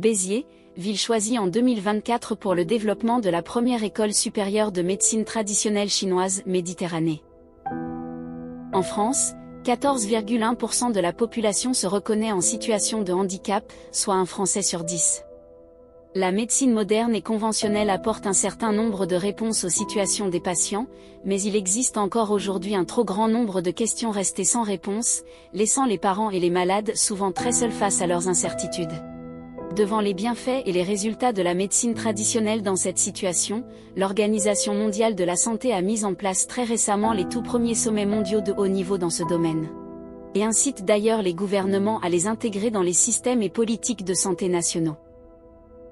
Béziers, ville choisie en 2024 pour le développement de la première école supérieure de médecine traditionnelle chinoise Méditerranée. En France, 14,1% de la population se reconnaît en situation de handicap, soit un Français sur 10. La médecine moderne et conventionnelle apporte un certain nombre de réponses aux situations des patients, mais il existe encore aujourd'hui un trop grand nombre de questions restées sans réponse, laissant les parents et les malades souvent très seuls face à leurs incertitudes. Devant les bienfaits et les résultats de la médecine traditionnelle dans cette situation, l'Organisation mondiale de la santé a mis en place très récemment les tout premiers sommets mondiaux de haut niveau dans ce domaine. Et incite d'ailleurs les gouvernements à les intégrer dans les systèmes et politiques de santé nationaux.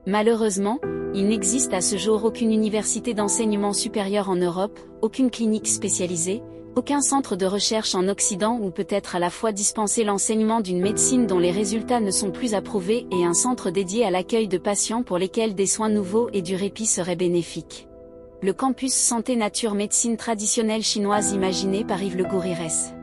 Malheureusement, il n'existe à ce jour aucune université d'enseignement supérieur en Europe, aucune clinique spécialisée, aucun centre de recherche en Occident où peut-être à la fois dispenser l'enseignement d'une médecine dont les résultats ne sont plus approuvés et un centre dédié à l'accueil de patients pour lesquels des soins nouveaux et du répit seraient bénéfiques. Le campus Santé Nature Médecine traditionnelle chinoise imaginé par Yves Le Gourires.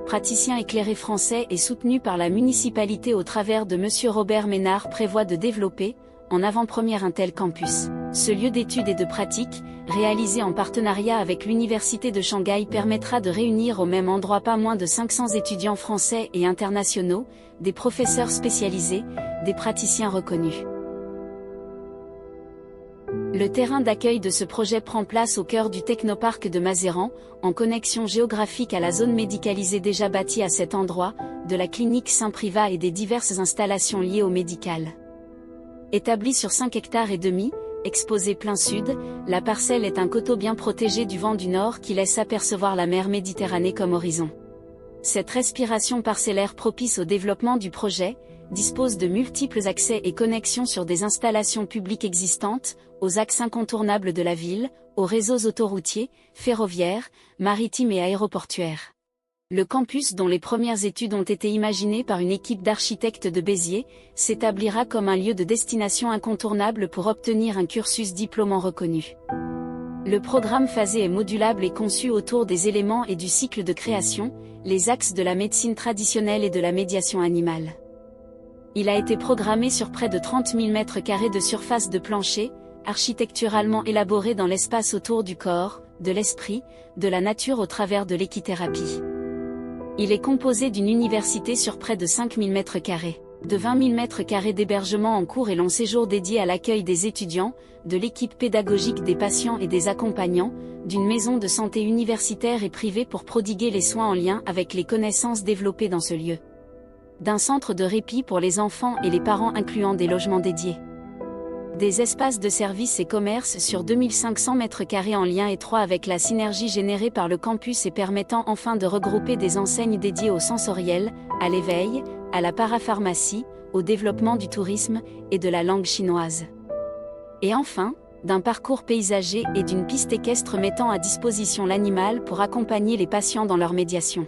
Praticien éclairé français et soutenu par la municipalité au travers de Monsieur Robert Ménard prévoit de développer, en avant-première un tel campus. Ce lieu d'études et de pratique, réalisé en partenariat avec l'Université de Shanghai permettra de réunir au même endroit pas moins de 500 étudiants français et internationaux, des professeurs spécialisés, des praticiens reconnus. Le terrain d'accueil de ce projet prend place au cœur du technoparc de Mazéran, en connexion géographique à la zone médicalisée déjà bâtie à cet endroit, de la clinique Saint-Privat et des diverses installations liées au médical. Établie sur 5,5 hectares, exposée plein sud, la parcelle est un coteau bien protégé du vent du nord qui laisse apercevoir la mer Méditerranée comme horizon. Cette respiration parcellaire propice au développement du projet, dispose de multiples accès et connexions sur des installations publiques existantes, aux axes incontournables de la ville, aux réseaux autoroutiers, ferroviaires, maritimes et aéroportuaires. Le campus dont les premières études ont été imaginées par une équipe d'architectes de Béziers, s'établira comme un lieu de destination incontournable pour obtenir un cursus diplômant reconnu. Le programme phasé est modulable et conçu autour des éléments et du cycle de création, les axes de la médecine traditionnelle et de la médiation animale. Il a été programmé sur près de 30 000 m² de surface de plancher, architecturalement élaboré dans l'espace autour du corps, de l'esprit, de la nature au travers de l'équithérapie. Il est composé d'une université sur près de 5 000 m², de 20 000 m² d'hébergement en cours et long séjour dédié à l'accueil des étudiants, de l'équipe pédagogique des patients et des accompagnants, d'une maison de santé universitaire et privée pour prodiguer les soins en lien avec les connaissances développées dans ce lieu. D'un centre de répit pour les enfants et les parents incluant des logements dédiés. Des espaces de services et commerces sur 2500 m² en lien étroit avec la synergie générée par le campus et permettant enfin de regrouper des enseignes dédiées au sensoriel, à l'éveil, à la parapharmacie, au développement du tourisme et de la langue chinoise. Et enfin, d'un parcours paysager et d'une piste équestre mettant à disposition l'animal pour accompagner les patients dans leur médiation.